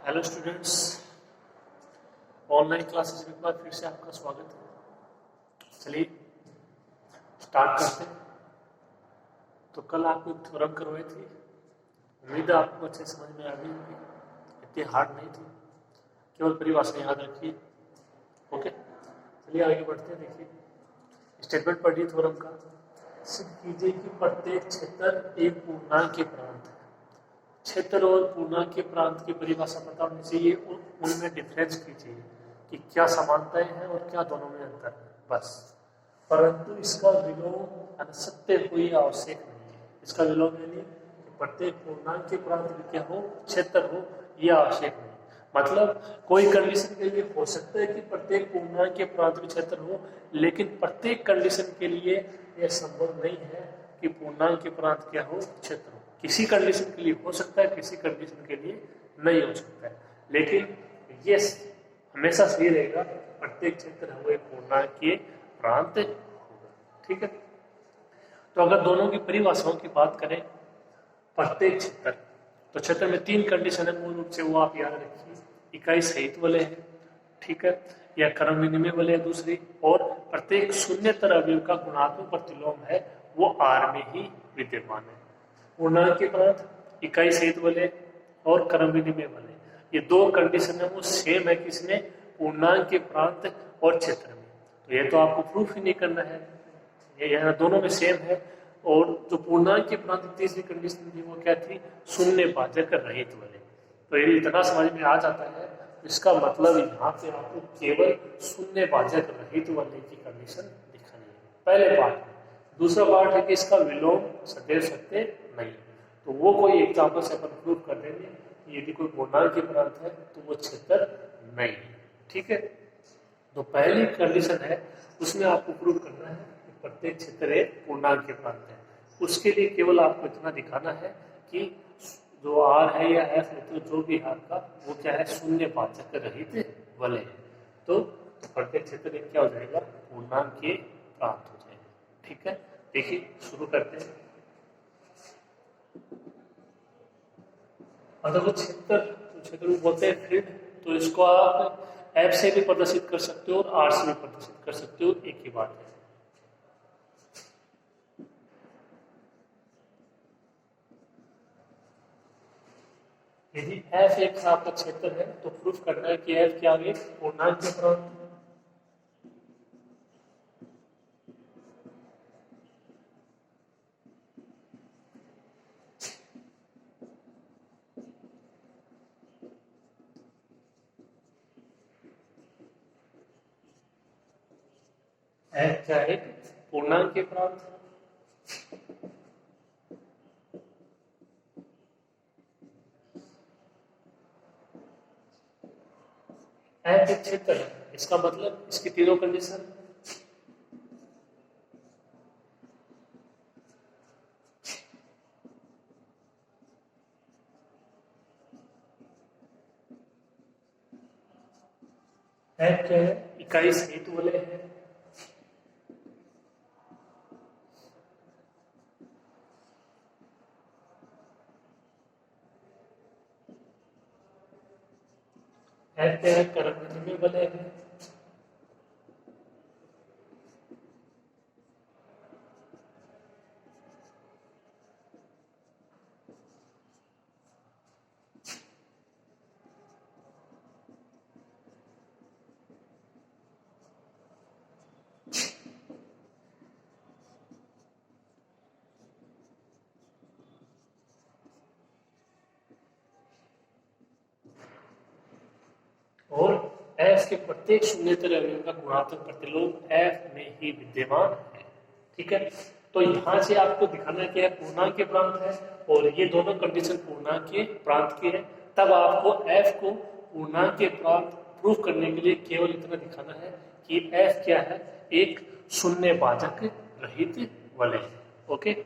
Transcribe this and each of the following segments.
Hello students, online classes में एक बार फिर से आपका स्वागत है। चलिए स्टार्ट करते हैं। तो कल आपको एक थ्योरम करवाई थी, उम्मीद है आपको अच्छे समझ में आ गई होगी, इतनी हार्ड नहीं थी, केवल परिभाषा याद रखिए। ओके, चलिए आगे बढ़ते हैं। देखिए स्टेटमेंट पढ़िए थ्योरम का। सिद्ध कीजिए कि प्रत्येक क्षेत्र एक पूर्णांक के प्रांत है। क्षेत्र और पूर्णांक के प्रांत की परिभाषा पता होनी चाहिए, उनमें डिफरेंस कीजिए कि क्या समानताएं हैं और क्या दोनों में अंतर है, बस। परंतु इसका विलोम सत्य कोई आवश्यक नहीं है। इसका विलोम यानी कि प्रत्येक पूर्णांक के प्रांत भी क्या हो, क्षेत्र हो, यह आवश्यक नहीं। मतलब कोई कंडीशन के लिए हो सकता है कि प्रत्येक पूर्णांक के प्रांत भी क्षेत्र हो, लेकिन प्रत्येक कंडीशन के लिए यह संभव नहीं है कि पूर्णांक के प्रांत क्या हो, क्षेत्र हो। किसी कंडीशन के लिए हो सकता है, किसी कंडीशन के लिए नहीं हो सकता है, लेकिन ये हमेशा सही रहेगा प्रत्येक क्षेत्र है वो एक पूर्णांक के प्रांत होगा। ठीक है, तो अगर दोनों की परिभाषाओं की बात करें, प्रत्येक क्षेत्र, तो क्षेत्र में तीन कंडीशन है मूल रूप से, वो आप याद रखिए। इकाई सहित वाले हैं, ठीक है, या क्रम विनिमय वाले है दूसरी, और प्रत्येक शून्यतर अवयव का गुणात्मक प्रतिलोम है वो आर में ही विद्यमान है। पूर्णांक के प्रांत, इकाई सहित वाले और क्रम विनिमय वाले, ये दो कंडीशन है वो सेम है किसमें, पूर्णांक के प्रांत और क्षेत्र में। तो ये तो आपको प्रूफ ही नहीं करना है, ये यहाँ दोनों में सेम है। और जो पूर्णांक के प्रांत तीसरी कंडीशन थी वो क्या थी, शून्य भाजक रहित वाले। तो यदि इतना समझ में आ जाता है, इसका मतलब यहाँ पे आपको केवल शून्य भाजक रहित वाले की कंडीशन दिखानी है पहले पार्ट में। दूसरा पार्ट है कि इसका विलोम सदैव सत्य नहीं, तो वो कोई एग्जाम्पल से अपन प्रूव कर देंगे कि यदि कोई पूर्णांक के प्रांत है तो वो क्षेत्र नहीं है। ठीक है, तो पहली कंडीशन है उसमें आपको प्रूव करना है कि प्रत्येक क्षेत्र एक पूर्णांक के प्रांत है। उसके लिए केवल आपको इतना दिखाना है कि जो आर है या एफ है, तो जो भी आर का वो क्या है, शून्य भाजक रहित वलय है। तो प्रत्येक क्षेत्र एक क्या हो जाएगा, पूर्णांक के प्रांत हो जाएगा। ठीक है, देखिए शुरू करते हैं। अगर वो क्षेत्र, तो क्षेत्र को बोलते हैं फील्ड, तो इसको आप एफ से भी प्रदर्शित कर सकते हो और आर से भी प्रदर्शित कर सकते हो, एक ही बात है। यदि एफ एक आपका क्षेत्र है तो प्रूफ करना है कि एफ क्या आगे पूर्णांक के प्रांत। एफ क्या है, पूर्णांक के प्रांत। एफ एक क्षेत्र है, इसका मतलब इसकी तीनों कंडीशन, एफ क्या है, इकाई सहित वाले हैं, एफ क्या है, क्रम विनिमय वाले हैं, और एफ के प्रत्येक शून्यतर अवयव का गुणात्मक प्रतिलोम एफ में ही विद्यमान है। ठीक है, तो यहां से आपको दिखाना क्या है, पूर्णांक के प्रांत है और ये दोनों कंडीशन पूर्णांक के प्रांत की है। तब आपको एफ को पूर्णांक के प्रांत प्रूफ करने के लिए केवल इतना दिखाना है कि एफ क्या है, एक शून्य भाजक रहित वलय है। ओके,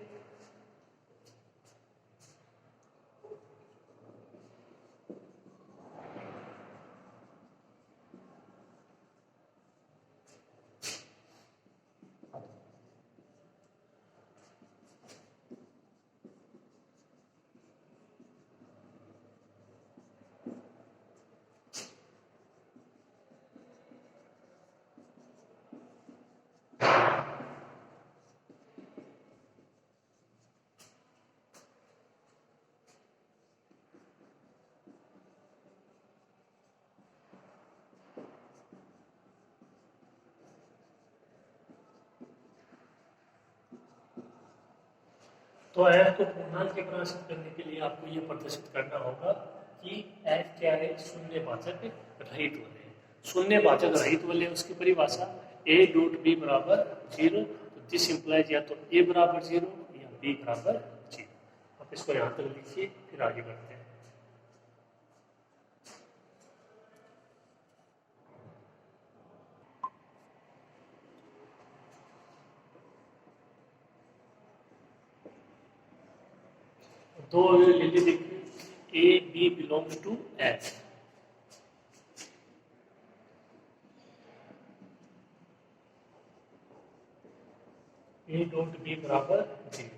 तो एफ को पूर्णांक के परिभाषित करने के लिए आपको ये प्रदर्शित करना होगा कि एफ क्या है, शून्यवाचक रहित वलय। शून्यवाचक रहित वलय उसकी परिभाषा ए डॉट बी बराबर 0। तो दिस इंप्लाइज या तो ए बराबर 0 या बी बराबर 0। आप इसको यहाँ तक लिखिए, फिर आगे बढ़ते हैं। दो ले ली, देखिए A B belongs to F. A dot B बराबर 0।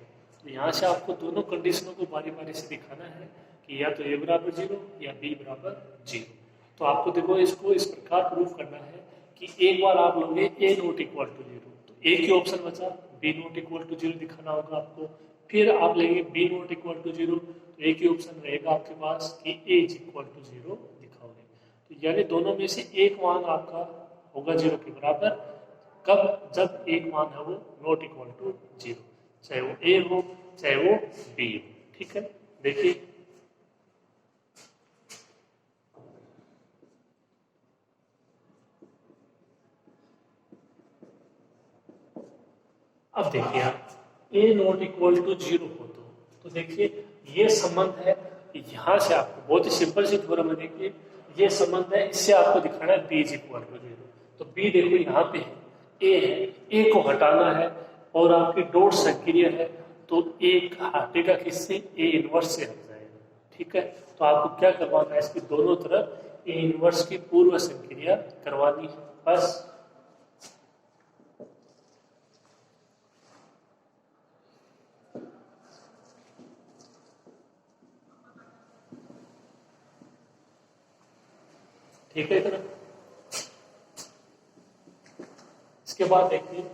तो यहाँ से आपको दोनों कंडीशनों को बारी बारी से दिखाना है कि या तो ए बराबर 0 या बी बराबर 0। तो आपको देखो इसको इस प्रकार प्रूफ करना है कि एक बार आप लोगे ए नॉट इक्वल टू 0, तो ए की ऑप्शन बचा, बी नॉट इक्वल टू 0 दिखाना होगा आपको। फिर आप लेंगे बी नॉट इक्वल टू 0, तो ए की ऑप्शन रहेगा आपके पास कि ए इज इक्वल टू 0 दिखाओगे। तो यानी दोनों में से एक मान आपका होगा 0 के बराबर। कब? जब एक मान है वो नॉट इक्वल टू 0, चाहे वो ए हो चाहे वो बी हो। ठीक है, देखिए अब देखिए आप ए नॉट इक्वल टू 0 हो तो देखिए ये संबंध है, यहां से आपको बहुत ही सिंपल सी थ्योरम है। देखिए ये संबंध है, इससे आपको दिखाना है बी इज इक्वल टू 0। तो बी देखो यहाँ पे है, ए है, ए को हटाना है और आपकी डॉट संक्रिय है, तो ए हटेगा किससे? ए इनवर्स से हट जाएगा। ठीक है, तो आपको क्या करवाना है, इसकी दोनों तरफ ए इनवर्स की पूर्व संक्रिया करवानी है बस। ठीक है, इतना इसके बाद देखिए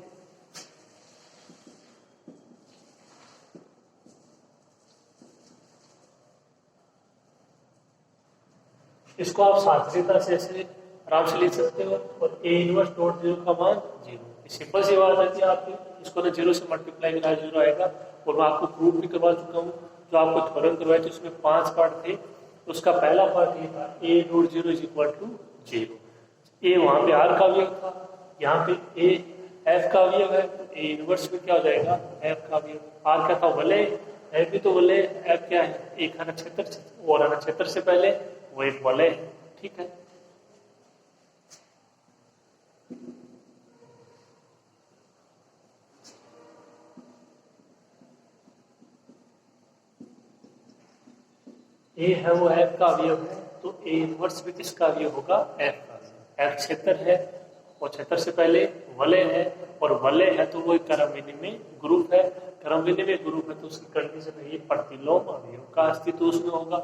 इसको आप साधारणता से ऐसे आराम से लिख सकते हो, और ए इनवर्स डॉट 0 का मान 0। सिंपल सी बात है कि आप इसको ना 0 से मल्टीप्लाई करा 0 आएगा। और मैं आपको प्रूफ भी करवा चुका हूँ, जो आपको थ्योरम करवाए थे उसमें 5 पार्ट थे। उसका पहला पार्ट ये था A dot 0 is equal to 0। A वहां पे आर का अवयव था, यहाँ पे ए एफ का अवयव है, तो ए इनवर्स में क्या हो जाएगा? एफ का अवयव। आर क्या था? वलय। एफ भी तो वलय, एफ क्या है? एक है नक्षत्र, और है नक्षत्र से पहले वो एक वलय है। ठीक है, ए है वो एफ का अवयव है, तो ए इनवर्स भी किसका अवयव होगा? एफ का। एफ क्षेत्र है और क्षेत्र से पहले वलय है, और वलय है तो वो एक क्रम विनिमय ग्रुप है। क्रम विनिमय ग्रुप है तो उसकी कंडीशन है ये प्रतिलोम अवयव का अस्तित्व उसमें होगा।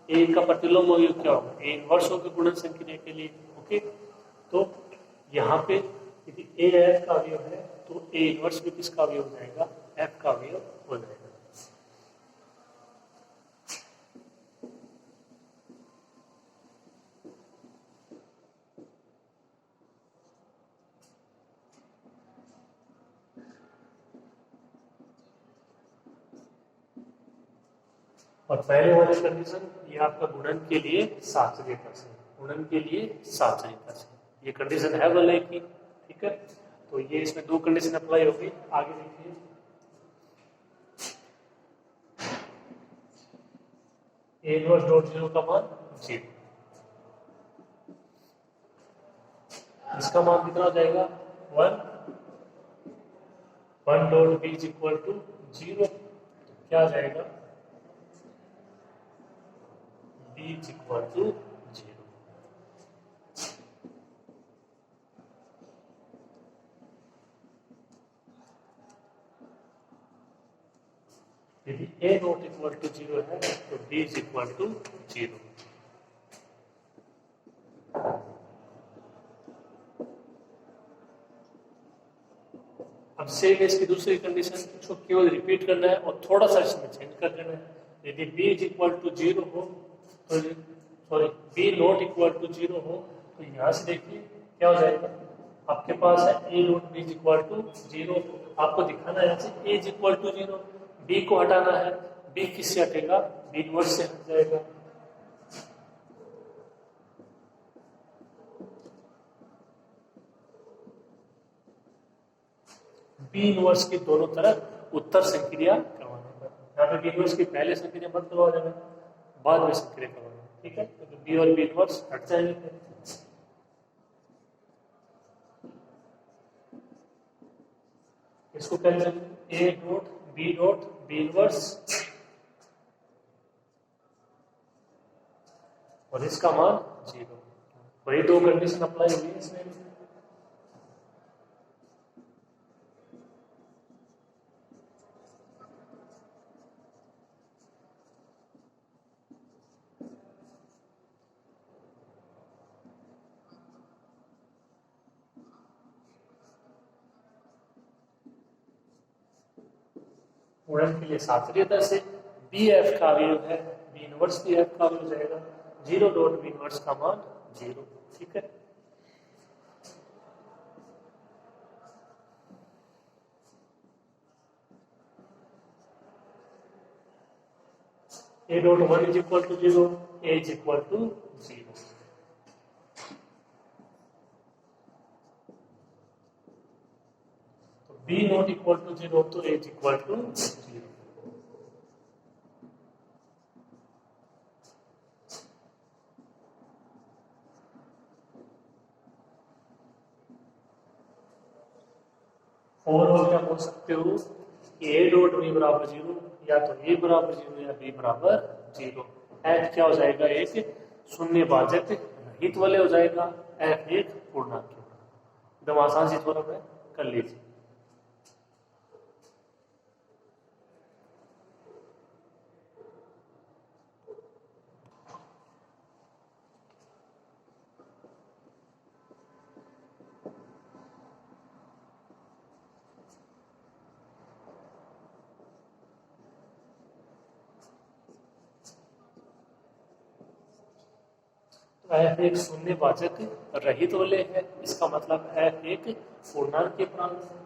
ए का प्रतिलोम अवयव क्या होगा? ए इनवर्स होगा गुणन संक्रिया के लिए। ओके, तो यहाँ पे यदि ए एफ का अवयव है तो ए इनवर्स भी किसका अवयव हो जाएगा? एफ का अवयव हो जाएगा। और पहले वाले कंडीशन ये आपका गुणन के लिए साचर्यता से, गुणन के लिए साचर्यता से ये कंडीशन है वलय की। ठीक है, तो ये इसमें दो कंडीशन अप्लाई होगी। आगे देखिए ए इनवर्स डॉट 0 का मान 0, इसका मान कितना हो जाएगा? 1 dot B is equal to 0, क्या आ जाएगा? b is equal to 0। यदि a नॉट इक्वल टू 0 है तो b is equal to 0। अब सेम इसकी दूसरी कंडीशन, इसको केवल रिपीट करना है और थोड़ा सा इसमें चेंज कर देना है। यदि b is equal to 0 हो तो sorry B not equal to 0 हो तो यहाँ से देखिए क्या हो जाएगा? आपके पास है A not B is equal to 0। आपको दिखाना है यहाँ से A is equal to 0, B को हटाना है, बी किससे हटेगा, बी इनवर्स से हट जाएगा। बी इनवर्स की दोनों तरफ उत्तर संक्रिया करवाना है। यहाँ पे बी इनवर्स की पहले संक्रिया मत करवा देना, बाद में संक्रिया करवाना, ठीक है। तो बी और बी इनवर्स हट जाएंगे। इसको cancel, A dot B inverse और इसका मान 0। वही दो कंडीशन अप्लाई हुई है इसमें। गुणन के लिए शास्त्रीयता से बी एफ का अवयव है, बी इनवर्स बी एफ का अवयव जाएगा 0 डॉट बी इनवर्स का मान 0, ठीक है। A dot 1 is equal to 0, A is equal to 0। तो बी नॉट इक्वल टू 0 तो A is equal to 0। Overall क्या बोल सकते हो कि ए डॉट बी बराबर 0, या तो ए बराबर 0 या बी बराबर 0। एफ क्या हो जाएगा, एक शून्य भाजक रहित वाले हो जाएगा, एफ एक पूर्णांक। एकदम आसान सी थोड़ा है, कर लीजिए। एफ एक शून्य भाजक रहित वाले है, इसका मतलब एफ एक पूर्णांक के प्रांत है।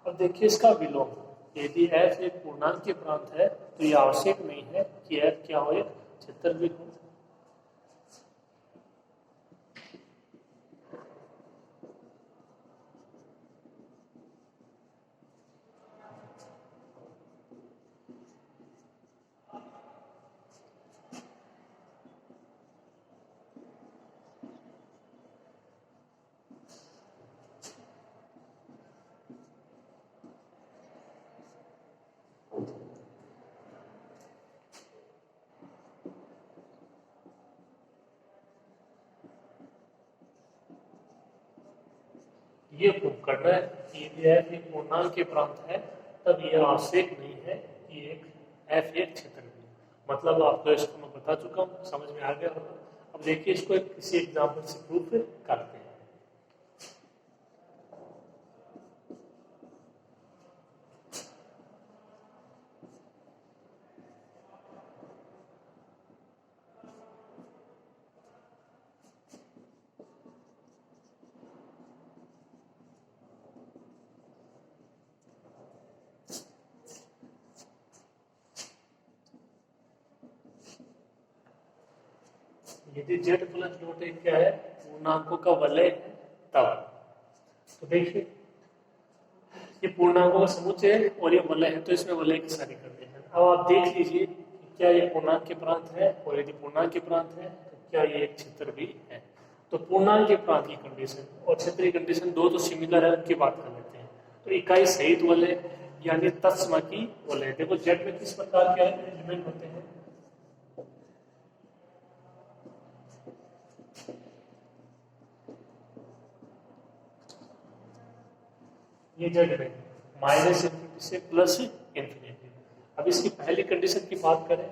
अब देखिए इसका विलोम, यदि एफ एक पूर्णांक के प्रांत है तो यह आवश्यक नहीं है कि एफ क्या हो, एक क्षेत्र भी हो। ये प्रूव करना है कि यदि एफ एक पूर्णांक के प्रांत है तब यह आवश्यक नहीं है कि एक एफ एक क्षेत्र भी। मतलब आपको इसको मैं बता चुका हूँ, समझ में आ गया होगा। अब देखिए इसको किसी एग्जाम्पल से प्रूफ करते हैं। यदि z प्लस नोट एक क्या है, पूर्णांकों का वलय है तब। तो देखिए ये पूर्णांकों का समुच्चय है और ये वलय है, तो इसमें वलय की सारी करते हैं। अब आप देख लीजिए कि क्या ये पूर्णांक के प्रांत है, और यदि पूर्णांक के प्रांत है तो क्या ये एक क्षेत्र भी है। तो पूर्णांक के प्रांत की कंडीशन और क्षेत्रीय कंडीशन दो तो सिमिलर है, उनकी बात कर लेते हैं। तो इकाई सहित वलय यानी तत्सम की वलय। देखो जेड में किस प्रकार के एलिमेंट होते हैं, ये जेड में माइनस इन्फिनिटी से प्लस इन्फिनिटी। अब इसकी पहली कंडीशन की बात करें,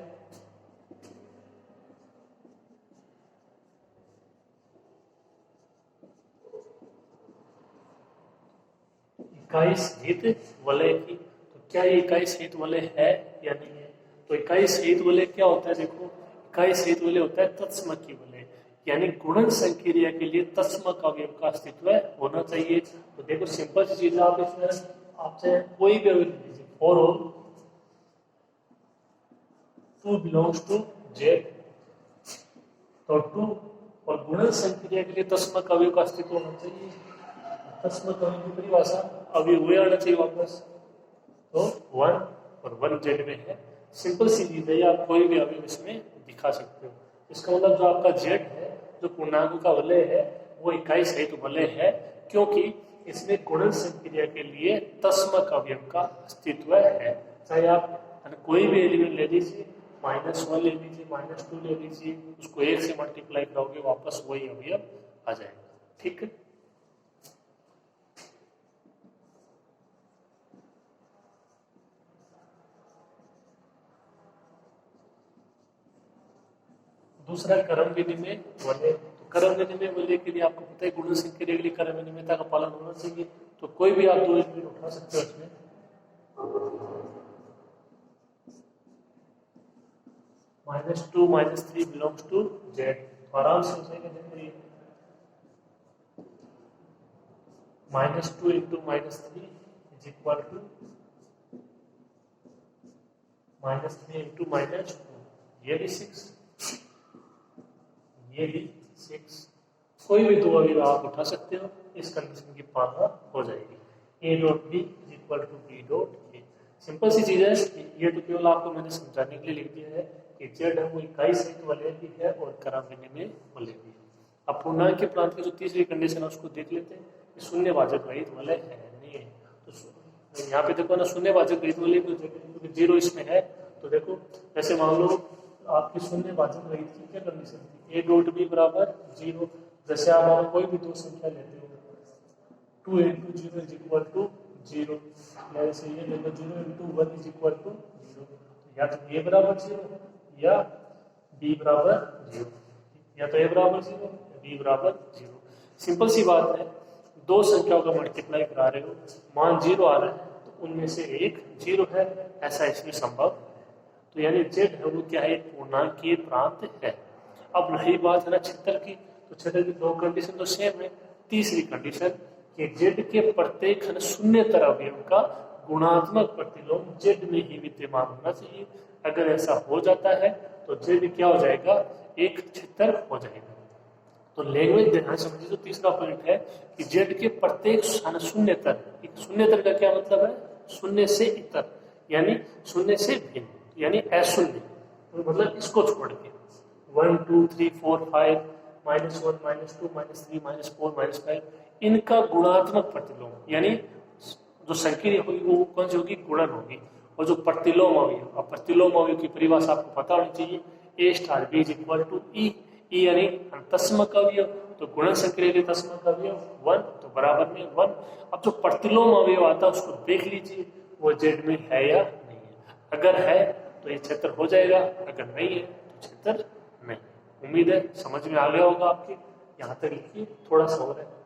इकाई सहित वलय की, तो क्या ये इकाई सहित वलय है या नहीं है। तो इकाई सहित वलय क्या होता है, देखो इकाई सहित वलय होता है तत्समक वलय, यानी गुणन संक्रिया के लिए तत्समक अवयव का अस्तित्व होना चाहिए। तो देखो सिंपल सी चीज, आप इसमें आपसे कोई भी अवयव लीजिए, for all 2 belongs to Z, तो 2 और गुणन संक्रिया के लिए तस्मक अवयव का अस्तित्व होना चाहिए। तस्मक अवयव की परिभाषा अवयव हुए आना चाहिए वापस, तो 1 और 1 जेड में है। सिंपल सी चीज है, आप कोई भी अवयव इसमें दिखा सकते हो। इसका मतलब जो आपका जेड है, जो पूर्णांक का वलय है, वो इकाई सहित वलय है, क्योंकि इसमें गुणन संक्रिया के लिए तस्मक अवयव का अस्तित्व है। चाहे आप कोई भी एलिमेंट ले लीजिए, -1 ले लीजिए, -2 ले लीजिए, उसको 1 से मल्टीप्लाई करोगे वापस वही अवयव आ जाएगा। ठीक है, दूसरा क्रम विनिमय वलय। तो क्रम विनिमय वलय के लिए आपको पता है गुणन संक्रिया के लिए क्रम विनिमयता का पालन होना चाहिए। तो कोई भी आप 2 एलिमेंट उठा सकते हो इसमें, -2 -3 बिलोंग्स टू जेड, तो आराम से हो जाएगा। देखो ये -2 into -3 is equal to -3 into -2, ये भी 6, ये भी 6। कोई भी 2 अवयव आप उठा सकते हो, इस कंडीशन की पालना हो जाएगी। A dot B is equal to B dot A. Simple सी चीज है, ये तो केवल आपको मैंने समझाने के लिए लिख दिया है कि जेड है वो इकाई सहित वलय भी है और क्रम विनिमय वलय भी है। अब पूर्णांक के प्रांत की जो तीसरी कंडीशन है उसको देख लेते हैं कि शून्यभाजक रहित वलय है नहीं है। तो यहाँ पे देखो ना, शून्यभाजक रहित वलय क्योंकि 0 इसमें है। तो देखो जैसे मान लो आपकी शून्यभाजक रहित की क्या कंडीशन थी, ए डॉट बी बराबर 0। जैसे आप कोई भी 2 संख्या लेते हो, 2 इंटू 0 इज इक्वल टू 0, जैसे ये लेकर 0 इंटू 1 इज इक्वल टू 0, या तो ए बराबर 0 या बी बराबर 0, या तो ए बराबर 0 या बी बराबर 0। सिंपल सी बात है, 2 संख्याओं का मल्टीप्लाई करा रहे हो, मान 0 आ रहा है तो उनमें से एक 0 है, ऐसा इसमें संभव। तो यानी जेड है वो क्या है, पूर्णांकीय प्रांत है। अब रही बात है ना क्षेत्र की, तो क्षेत्र की 2 कंडीशन तो सेम है। तीसरी कंडीशन कि जेड के प्रत्येक शून्यतर अवयव का गुणात्मक प्रतिलोम जेड में ही विद्यमान होना चाहिए। अगर ऐसा हो जाता है तो जेड क्या हो जाएगा, एक क्षेत्र हो जाएगा। तो लैंग्वेज ध्यान समझिए, जो तीसरा पॉइंट है कि जेड के प्रत्येक शून्यतर, शून्यतर का क्या मतलब है, शून्य से इतर, यानी शून्य से भिन्न, यानी अशून्य, तो मतलब इसको छोड़ के 1 2 3 4 5 -1 -2 -3 -4 -5 इनका गुणात्मक प्रतिलोम, यानी जो संक्रिया होगी वो कौन सी होगी, गुणन होगी। और जो प्रतिलोम अवयव, अब प्रतिलोम अवयव की परिभाषा आपको पता होनी चाहिए, A star B is equal to E, E यानी तस्मक अवयव, तो गुणन संक्रिया के तस्मक अवयव 1, तो बराबर में 1। अब जो प्रतिलोम अवयव आता है उसको देख लीजिए वो जेड में है या नहीं है। अगर है तो ये क्षेत्र हो जाएगा, अगर नहीं है तो क्षेत्र नहीं। उम्मीद है समझ में आ गया होगा आपके, यहाँ तक लिखिए, थोड़ा सा हो रहा है।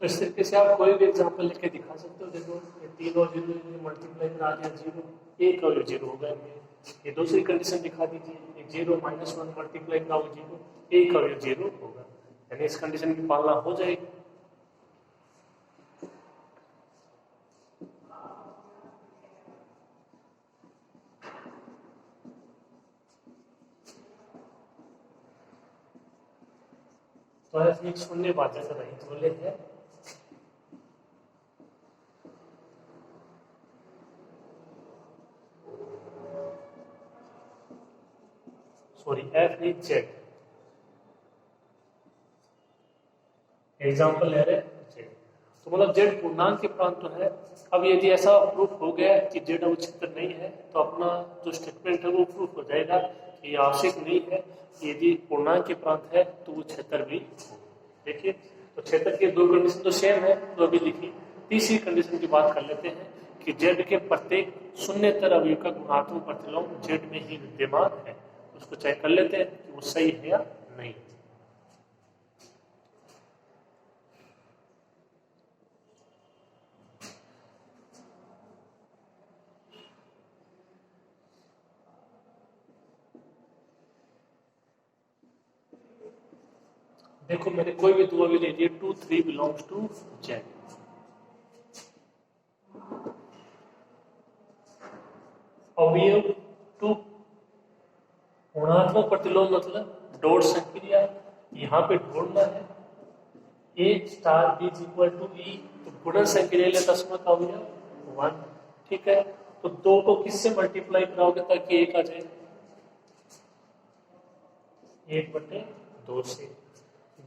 तो इस तरीके से आप कोई भी एग्जांपल लेके दिखा सकते हो। देखो ये 3 और 0 मल्टीप्लाई करा दिया 0, एक और 0 होगा। ये दूसरी कंडीशन दिखा दीजिए, 0 -1 मल्टीप्लाई कराओ 0, एक और 0 होगा। यानी इस कंडीशन की पालना हो जाएगी। तो ऐसे एक शून्य बाध्यता से रहित बोले है। Sorry F is Z, example ले रहे जेड, तो मतलब जेड पूर्णांक के प्रांत तो है। अब यदि ऐसा प्रूफ हो गया कि जेड अवच्छेद नहीं है तो अपना जो स्टेटमेंट है वो प्रूफ हो जाएगा कि आवश्यक नहीं है। यदि पूर्णांक के प्रांत है तो वो क्षेत्र भी हो। देखिए तो क्षेत्र के दो कंडीशन तो सेम है, तो अभी लिखिए तीसरी कंडीशन की बात कर लेते हैं कि जेड के प्रत्येक शून्यतर अवयव का गुणात्मक प्रतिलोम जेड में ही विद्यमान है। उसको चेक कर लेते हैं कि वो सही है या नहीं। देखो मैंने कोई भी दो अवयव ले लिए, 2 3 बिलोंग्स टू जेड। अवयव 2 गुणात्मक प्रतिलोम मतलब डॉट संक्रिया, यहाँ पे ढूंढना है A star B is equal to E, तो गुणन संक्रिया ले तस्मत अवयव 1। ठीक है, तो 2 को किससे मल्टीप्लाई कराओगे ताकि 1 आ जाए? 1/2 से।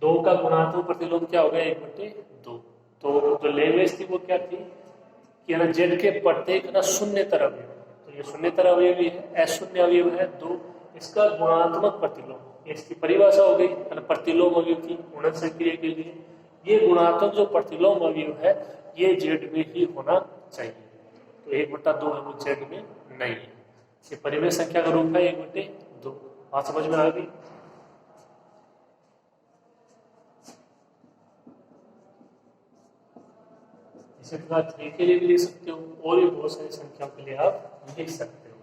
2 का गुणात्मक प्रतिलोम क्या हो गया? 1/2। तो जो लैंग्वेज थी वो क्या थी कि ना जेड के प्रत्येक ना शून्यतर अवयव, तो ये शून्यतर अवयव ही है, अशून्य अवयव है 2, इसका गुणात्मक प्रतिलोम, इसकी परिभाषा हो गई प्रतिलोम अवयव की गुणन संक्रिया के लिए। ये गुणात्मक जो प्रतिलोम अवयव है ये जेड में ही होना चाहिए। तो 1/2 है वो जेड में नहीं है। ये परिमेय संख्या का रूप है 1/2। बात समझ में आ गई? इसी प्रकार 3 के लिए भी लिख सकते हो, और भी बहुत सारी संख्याओं के लिए आप लिख सकते हो।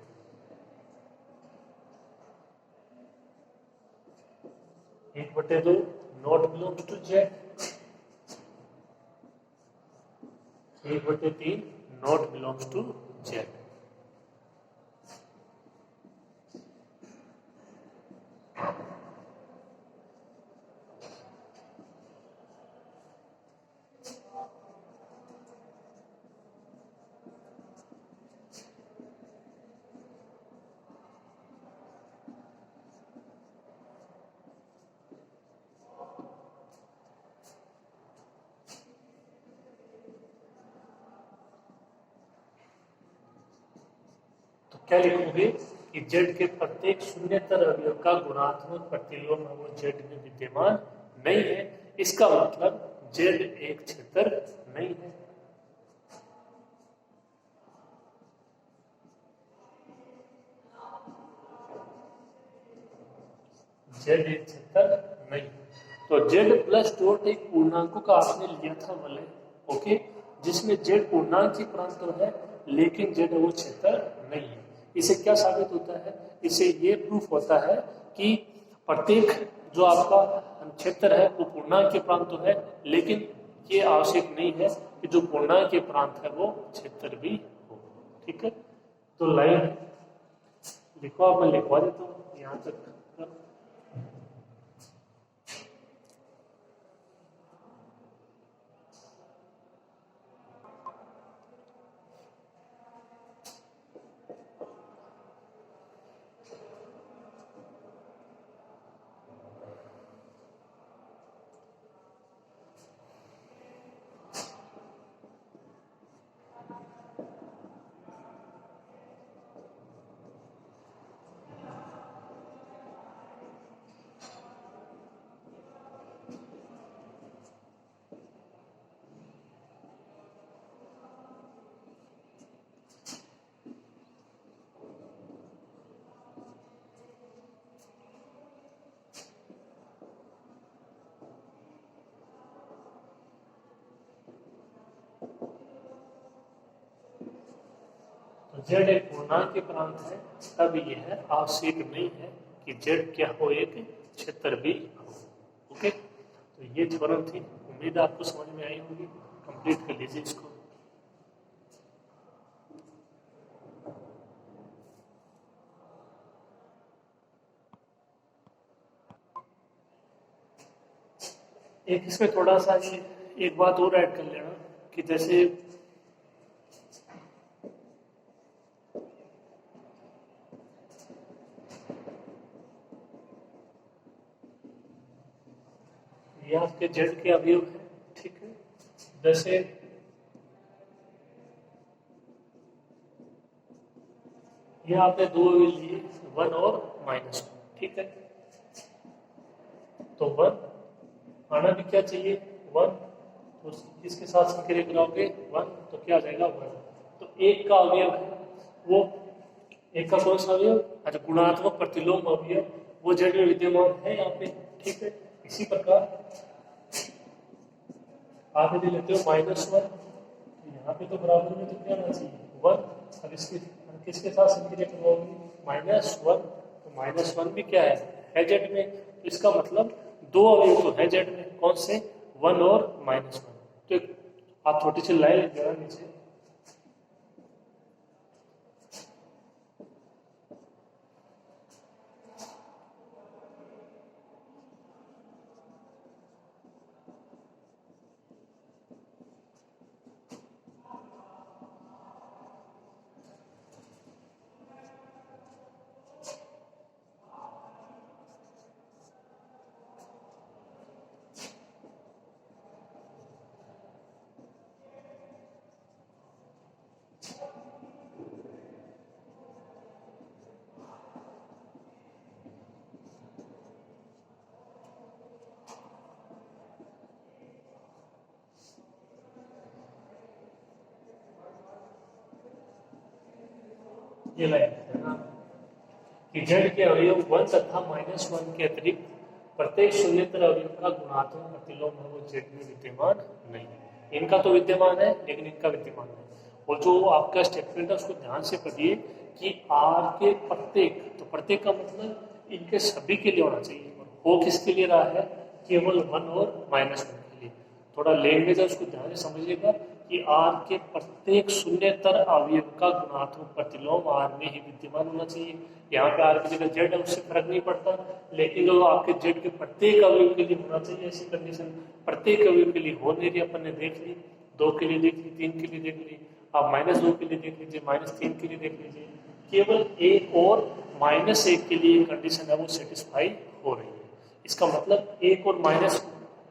एक बटे दो not belongs to Z, 1/3 not belongs to Z. क्या लिखोगे कि जेड के प्रत्येक शून्यतर अवयव का गुणात्मक प्रतिलोम वो जेड में विद्यमान नहीं है। इसका मतलब जेड एक क्षेत्र नहीं है। जेड एक क्षेत्र नहीं, तो जेड प्लस डॉट एक पूर्णांकों का आपने लिया था वाले, ओके, जिसमें जेड पूर्णांक की प्रांत तो है लेकिन जेड वो क्षेत्र नहीं है। इसे क्या साबित होता है? इसे ये प्रूफ होता है कि प्रत्येक जो आपका क्षेत्र है वो पूर्णांक के प्रांत तो है, लेकिन ये आवश्यक नहीं है कि जो पूर्णांक के प्रांत है वो क्षेत्र भी हो। ठीक है, तो लाइन लिखो, आप मैं लिखवा देता हूँ यहाँ तक। जेड एक पूर्णांक के प्रांत है, तब यह आवश्यक नहीं है कि जेड क्या हो, एक क्षेत्र भी हो। ओके, तो ये थ्योरम थी, उम्मीद है आपको समझ में आई होगी। कंप्लीट कर लीजिए इसको। एक इसमें थोड़ा सा ये एक बात और ऐड कर लेना कि जैसे ये आपके जेड के अवयव है, ठीक है। जैसे ये आपने दो अवयव लिए, 1 और -1, ठीक है। तो 1 आना भी क्या चाहिए, 1, तो किसके साथ संक्रिय कराओगे 1, तो क्या आ जाएगा 1। तो एक का अवयव है वो, एक का कौन सा अवयव, अच्छा गुणात्मक प्रतिलोम अवयव, वो जेड में विद्यमान है यहाँ पे, ठीक है। इसी प्रकार आप यदि लेते हो -1, यहाँ पे तो बराबर में तो क्या आना चाहिए 1, अब इसके किसके साथ संक्रिय करवाओगे -1, तो -1 भी क्या है जेड में, तो इसका मतलब दो अवयव तो है जेड में, कौन से 1 और -1। तो आप छोटी सी लाइन लिख देना नीचे, ये लाइन है ना कि जेड के अवयव 1 तथा -1 के अतिरिक्त प्रत्येक शून्येतर अवयव का गुणात्मक प्रतिलोम है वो जेड में विद्यमान नहीं है। इनका तो विद्यमान है लेकिन इनका विद्यमान नहीं। और जो आपका स्टेटमेंट है उसको ध्यान से पढ़िए कि आर के प्रत्येक, तो प्रत्येक का मतलब इनके सभी के लिए होना चाहिए, और वो किसके लिए रहा है, केवल 1 और -1 के लिए। थोड़ा लैंग्वेज है उसको ध्यान से समझिएगा कि आर के प्रत्येक शून्येतर अवयव का गुणात्मक प्रतिलोम आर में ही विद्यमान होना चाहिए। यहाँ पे आर की जगह जेड है उससे फर्क नहीं पड़ता, लेकिन जो आपके जेड के प्रत्येक अवयव के लिए होना चाहिए ऐसी कंडीशन प्रत्येक अवयव के लिए हो नहीं रही, अपन ने देख ली, 2 के लिए देख ली, 3 के लिए देख ली, आप -2 के लिए देख लीजिए, -3 के लिए देख लीजिए, केवल 1 और -1 के लिए कंडीशन है वो सेटिस्फाई हो रही है। इसका मतलब 1 और माइनस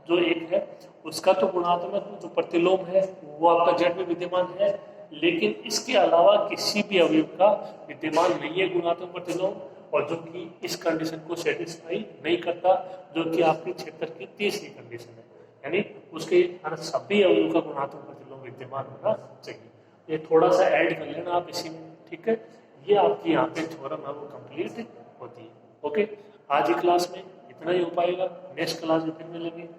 जो 1 है उसका तो गुणात्मक जो प्रतिलोम है वो आपका जेड में विद्यमान है, लेकिन इसके अलावा किसी भी अवयव का विद्यमान नहीं है गुणात्मक प्रतिलोम, और जो कि इस कंडीशन को सेटिस्फाई नहीं करता, जो कि आपकी क्षेत्र की तीसरी कंडीशन है, यानी उसके सभी अवयव का गुणात्मक प्रतिलोम विद्यमान होना चाहिए। ये थोड़ा सा ऐड कर लेना आप इसी में, ठीक है। ये आपकी यहाँ पे थ्योरम है वो कंप्लीट होती है। ओके, आज की क्लास में इतना ही हो पाएगा, नेक्स्ट क्लास में फिर मिलेंगे।